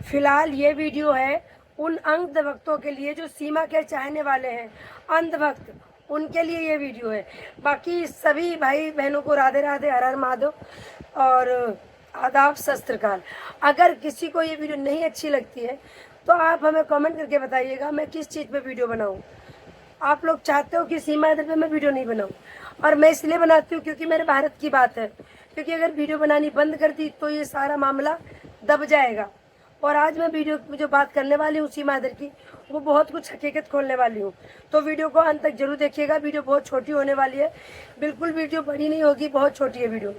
फिलहाल ये वीडियो है उन अंधभक्तों के लिए जो सीमा के चाहने वाले हैं, अंधभक्त, उनके लिए ये वीडियो है। बाकी सभी भाई बहनों को राधे राधे, हर हर महादेव और आदाब, सत श्रीकाल। अगर किसी को ये वीडियो नहीं अच्छी लगती है तो आप हमें कमेंट करके बताइएगा मैं किस चीज़ पे वीडियो बनाऊँ। आप लोग चाहते हो कि सीमा हैदर पे मैं वीडियो नहीं बनाऊँ, और मैं इसलिए बनाती हूँ क्योंकि मेरे भारत की बात है। क्योंकि अगर वीडियो बनानी बंद कर दी तो ये सारा मामला दब जाएगा। और आज मैं वीडियो में जो बात करने वाली हूँ सीमा हैदर की, वो बहुत कुछ हकीकत खोलने वाली हूँ। तो वीडियो को अंत तक जरूर देखिएगा। वीडियो बहुत छोटी होने वाली है, बिल्कुल वीडियो बड़ी नहीं होगी, बहुत छोटी है वीडियो।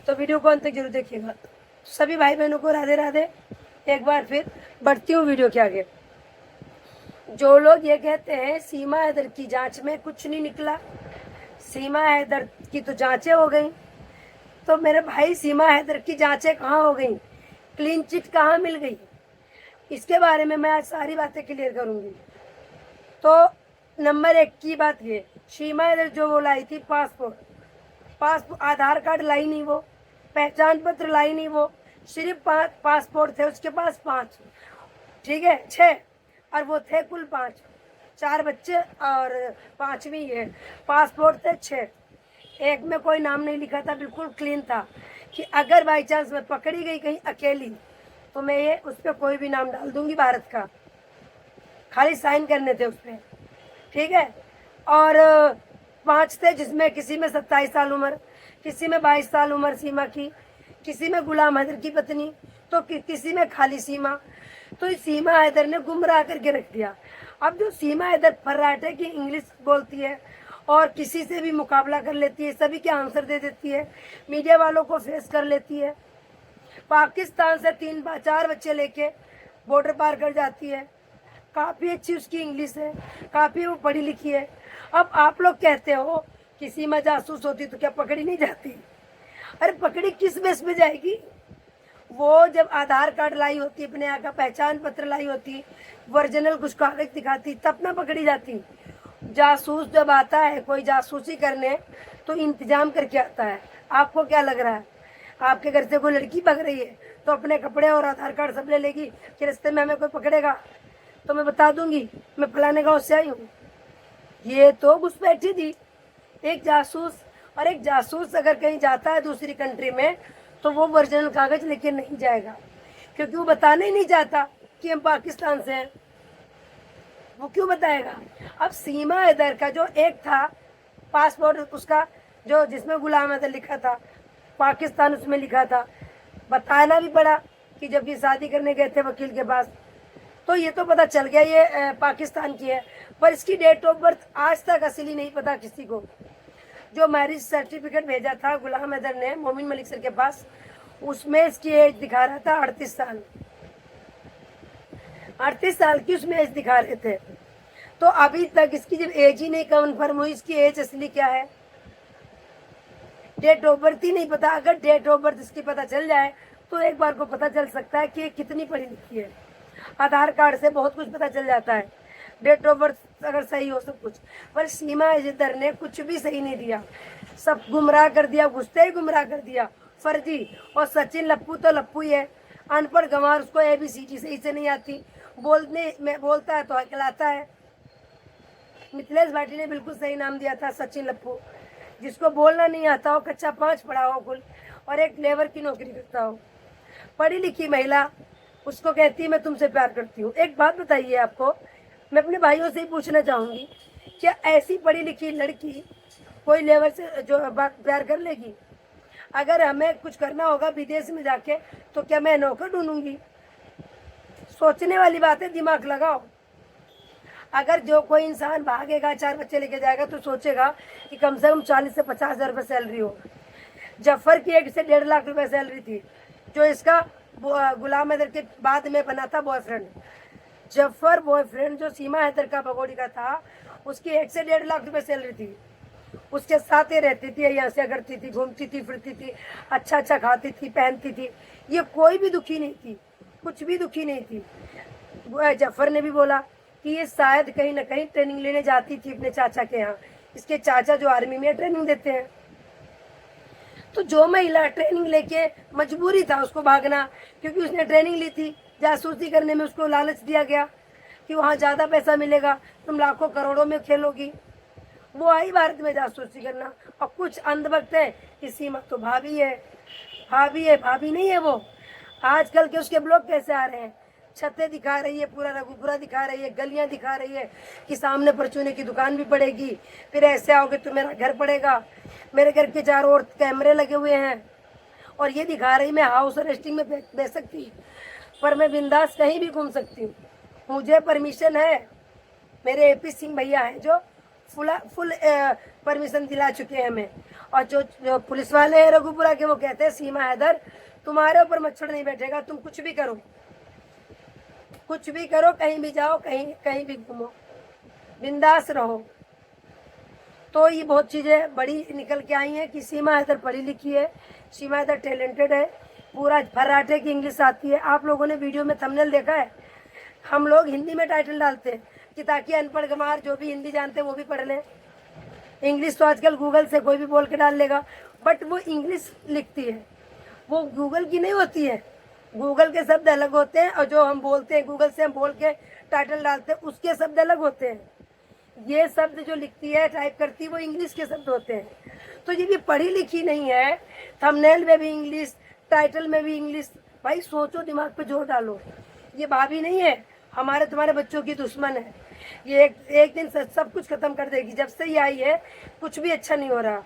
तो वीडियो को अंत तक जरूर देखिएगा। सभी भाई बहनों को राधे राधे। एक बार फिर बढ़ती हूँ वीडियो के आगे। जो लोग ये कहते हैं सीमा हैदर की जांच में कुछ नहीं निकला, सीमा हैदर की तो जांचें हो गई, तो मेरे भाई सीमा हैदर की जांचें कहाँ हो गई, क्लीन चिट कहाँ मिल गई, इसके बारे में मैं आज सारी बातें क्लियर करूंगी। तो नंबर 1 की बात ये, सीमा हैदर जो वो लाई थी पासपोर्ट, आधार कार्ड लाई नहीं, वो पहचान पत्र लाई नहीं, वो सिर्फ 5 पासपोर्ट थे उसके पास, 5, ठीक है, 6, और वो थे कुल 5, 4 बच्चे और 5वीं ये। पासपोर्ट थे 6, एक में कोई नाम नहीं लिखा था, बिल्कुल क्लीन था कि अगर बाई चांस मैं पकड़ी गई कहीं अकेली तो मैं ये उस पर कोई भी नाम डाल दूंगी भारत का, खाली साइन करने थे उस पर, ठीक है। और 5 थे जिसमें किसी में 27 साल उम्र, किसी में 22 साल उम्र सीमा की, किसी में गुलाम हैदर की पत्नी, तो किसी में खाली सीमा। तो सीमा हैदर ने गुमराह करके रख दिया। अब जो सीमा हैदर फर्राटे की इंग्लिश बोलती है और किसी से भी मुकाबला कर लेती है, सभी के आंसर दे देती है, मीडिया वालों को फेस कर लेती है, पाकिस्तान से 3-4 बच्चे लेके बॉर्डर पार कर जाती है, काफ़ी अच्छी उसकी इंग्लिश है, काफ़ी वो पढ़ी लिखी है। अब आप लोग कहते हो कि सीमा जासूस होती तो क्या पकड़ी नहीं जाती? अरे पकड़ी किस बेस पे जाएगी? वो जब आधार कार्ड लाई होती, अपने यहाँ का पहचान पत्र लाई होती, ओरिजिनल कुछ कागज दिखाती, तब ना पकड़ी जाती। जासूस जब आता है कोई जासूसी करने तो इंतजाम करके आता है। आपको क्या लग रहा है आपके घर से कोई लड़की भाग रही है तो अपने कपड़े और आधार कार्ड सब ले लेगी कि रास्ते में हमें कोई पकड़ेगा तो मैं बता दूंगी मैं फलाने गाँव से आई हूँ? ये तो घुसपैठी थी एक जासूस। और एक जासूस अगर कहीं जाता है दूसरी कंट्री में तो वो ओरिजिनल कागज लेके नहीं जाएगा, क्योंकि वो बताने ही नहीं चाहता कि हम पाकिस्तान से हैं। वो क्यों बताएगा? अब सीमा हैदर का जो एक था पासपोर्ट उसका, जो जिसमें गुलाम हैदर लिखा था, पाकिस्तान उसमें लिखा था, बताना भी पड़ा कि जब ये शादी करने गए थे वकील के पास तो ये तो पता चल गया ये पाकिस्तान की है, पर इसकी डेट ऑफ बर्थ आज तक असली नहीं पता किसी को। जो मैरिज सर्टिफिकेट भेजा था गुलाम हैदर ने मोमिन मलिक सर के पास, उसमें इसकी एज दिखा रहा था 38 साल, 38 साल की उसमें एज दिखा रहे थे। तो अभी तक इसकी जब एज ही नहीं कन्फर्म हुई, इसकी एज असली क्या है, डेट ऑफ बर्थ ही नहीं पता। अगर डेट ऑफ बर्थ इसकी पता चल जाए तो एक बार को पता चल सकता है कि ये कितनी पढ़ी लिखी है। आधार कार्ड से बहुत कुछ पता चल जाता है, डेट ऑफ बर्थ अगर सही हो सब कुछ। पर सीमा हैदर ने कुछ भी सही नहीं दिया, सब गुमराह कर दिया, घुसते ही गुमराह कर दिया, फर्जी। और सचिन लप्पू तो लप्पू ही है, अनपढ़ गंवार, उसको ABCD सही से नहीं आती, बोलने में बोलता है तो हकलाता है। मिथिलेश भाटी ने बिल्कुल सही नाम दिया था सचिन लप्पू, जिसको बोलना नहीं आता हो, कच्चा 5 पढ़ा हो कुल, और एक लेबर की नौकरी करता हो, पढ़ी लिखी महिला उसको कहती है मैं तुमसे प्यार करती हूँ। एक बात बताइए आपको, मैं अपने भाइयों से ही पूछना चाहूँगी, क्या ऐसी पढ़ी लिखी लड़की कोई लेबर से जो प्यार कर लेगी? अगर हमें कुछ करना होगा विदेश में जाके तो क्या मैं नौकर ढूंढूंगी? सोचने वाली बात है, दिमाग लगाओ। अगर जो कोई इंसान भागेगा 4 बच्चे लेके जाएगा तो सोचेगा कि कम से कम 40 से 50 हज़ार रुपये सैलरी हो। जफर की 1 से 1.5 लाख रुपए सैलरी थी, जो इसका गुलाम हैदर के बाद में बना था बॉयफ्रेंड। जफर बॉयफ्रेंड जो सीमा हैदर का भगोड़ी का था, उसकी 1 से 1.5 लाख रुपए सैलरी थी। उसके साथ ही रहती थी, यहाँ से करती थी, घूमती थी, फिरती थी, अच्छा अच्छा खाती थी, पहनती थी, ये कोई भी दुखी नहीं थी, कुछ भी दुखी नहीं थी। जफर ने भी बोला कि ये शायद कहीं ना कहीं ट्रेनिंग लेने जाती थी अपने चाचा के यहाँ, इसके चाचा जो आर्मी में ट्रेनिंग देते हैं। तो जो महिला ट्रेनिंग लेके मजबूरी था उसको भागना, क्योंकि उसने ट्रेनिंग ली थी जासूसी करने में, उसको लालच दिया गया कि वहाँ ज़्यादा पैसा मिलेगा, तुम लाखों करोड़ों में खेलोगी, वो आई भारत में जासूसी करना। और कुछ अंधभक्त है कि सीमा तो भाभी है, भाभी है, भाभी नहीं है वो। आजकल के उसके ब्लॉग कैसे आ रहे हैं, छतें दिखा रही है, पूरा रघुपुरा दिखा रही है, गलियां दिखा रही है कि सामने परचूने की दुकान भी पड़ेगी, फिर ऐसे आओगे तो मेरा घर पड़ेगा, मेरे घर के चारों ओर कैमरे लगे हुए हैं, और ये दिखा रही मैं हाउस अरेस्टिंग में बैठ सकती, पर मैं बिंदास कहीं भी घूम सकती हूँ, मुझे परमिशन है। मेरे एपी सिंह भैया हैं जो फुल परमिशन दिला चुके हैं हमें। और जो पुलिस वाले हैं रघुपुरा के, वो कहते हैं सीमा हैदर तुम्हारे ऊपर मच्छर नहीं बैठेगा, तुम कुछ भी करो, कुछ भी करो, कहीं भी जाओ, कहीं भी घूमो, बिंदास रहो। तो ये बहुत चीज़ें बड़ी निकल के आई हैं कि सीमा हैदर पढ़ी लिखी है, सीमा हैदर टैलेंटेड है, पूरा फर्राटे की इंग्लिश आती है। आप लोगों ने वीडियो में थंबनेल देखा है, हम लोग हिंदी में टाइटल डालते हैं कि ताकि अनपढ़ गंवार जो भी हिंदी जानते हैं वो भी पढ़ लें। इंग्लिश तो आजकल गूगल से कोई भी बोल के डाल लेगा, बट वो इंग्लिश लिखती है, वो गूगल की नहीं होती है। गूगल के शब्द अलग होते हैं और जो हम बोलते हैं गूगल से हम बोल के टाइटल डालते हैं उसके शब्द अलग होते हैं। ये शब्द जो लिखती है, टाइप करती है, वो इंग्लिश के शब्द होते हैं। तो ये भी पढ़ी लिखी नहीं है, थंबनेल में भी इंग्लिश, टाइटल में भी इंग्लिश। भाई सोचो, दिमाग पे जोर डालो। ये भाभी नहीं है, हमारे तुम्हारे बच्चों की दुश्मन है। ये एक दिन सब कुछ खत्म कर देगी। जब से ये आई है कुछ भी अच्छा नहीं हो रहा।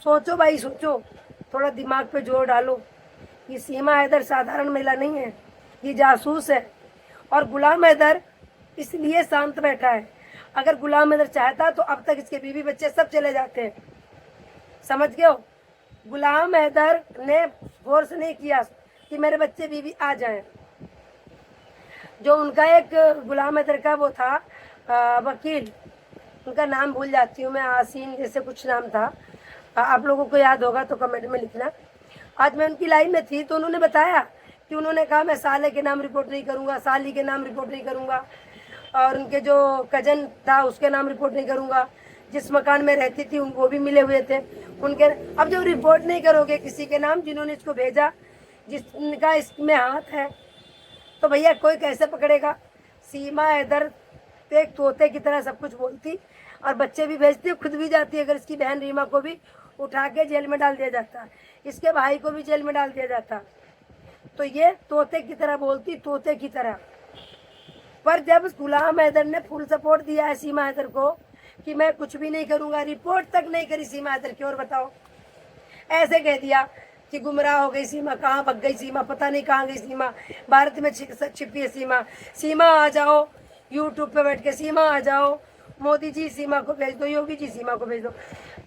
सोचो भाई, सोचो, थोड़ा दिमाग पे जोर डालो। ये सीमा हैदर साधारण महिला नहीं है, ये जासूस है। और गुलाम हैदर इसलिए शांत बैठा है। अगर गुलाम हैदर चाहता तो अब तक इसके बीवी बच्चे सब चले जाते हैं, समझ गए हो। गुलाम हैदर ने फोर्स नहीं किया कि मेरे बच्चे बीवी आ जाएं। जो उनका एक गुलाम हैदर का वो था वकील, उनका नाम भूल जाती हूँ मैं, आसीन जैसे कुछ नाम था, आप लोगों को याद होगा तो कमेंट में लिखना। आज मैं उनकी लाइव में थी तो उन्होंने बताया कि उन्होंने कहा मैं साले के नाम रिपोर्ट नहीं करूँगा, साली के नाम रिपोर्ट नहीं करूँगा, और उनके जो कजन था उसके नाम रिपोर्ट नहीं करूँगा। जिस मकान में रहती थी वो भी मिले हुए थे उनके। अब जब रिपोर्ट नहीं करोगे किसी के नाम जिन्होंने इसको भेजा, जिसका इसमें हाथ है, तो भैया कोई कैसे पकड़ेगा। सीमा हैदर एक तोते की तरह सब कुछ बोलती और बच्चे भी भेजती, खुद भी जाती। अगर इसकी बहन रीमा को भी उठा के जेल में डाल दिया जाता, इसके भाई को भी जेल में डाल दिया जाता, तो ये तोते की तरह बोलती, तोते की तरह। पर जब गुलाम हैदर ने फुल सपोर्ट दिया है सीमा हैदर को कि मैं कुछ भी नहीं करूंगा, रिपोर्ट तक नहीं करी सीमा हैदर की। और बताओ, ऐसे कह दिया कि गुमराह हो गई सीमा, कहाँ भग गई सीमा, पता नहीं कहाँ गई सीमा, भारत में छिपी है सीमा। सीमा आ जाओ, यूट्यूब पे बैठ के सीमा आ जाओ, मोदी जी सीमा को भेज दो, योगी जी सीमा को भेज दो।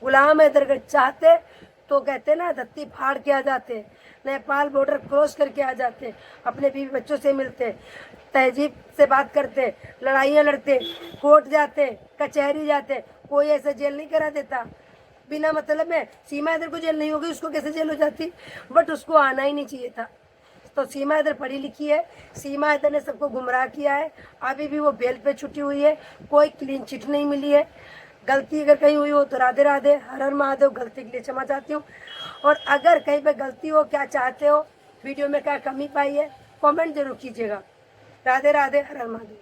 गुलाम हैदर चाहते तो कहते ना धत्ती फाड़ के आ जाते, नेपाल बॉर्डर क्रॉस करके आ जाते, अपने बीवी बच्चों से मिलते, तहजीब से बात करते, लड़ाइयाँ लड़ते, कोर्ट जाते, कचहरी जाते, कोई ऐसा जेल नहीं करा देता बिना मतलब में। सीमा हैदर को जेल नहीं होगी, उसको कैसे जेल हो जाती, बट उसको आना ही नहीं चाहिए था। तो सीमा हैदर पढ़ी लिखी है, सीमा हैदर ने सबको गुमराह किया है, अभी भी वो बेल पे छुट्टी हुई है, कोई क्लीन चिट नहीं मिली है। गलती अगर कहीं हुई हो तो राधे राधे, हर हर महादेव, गलती के लिए क्षमा चाहती हूँ। और अगर कहीं पे गलती हो, क्या चाहते हो, वीडियो में क्या कमी पाई है, कमेंट जरूर कीजिएगा। राधे राधे, हर हर महादेव।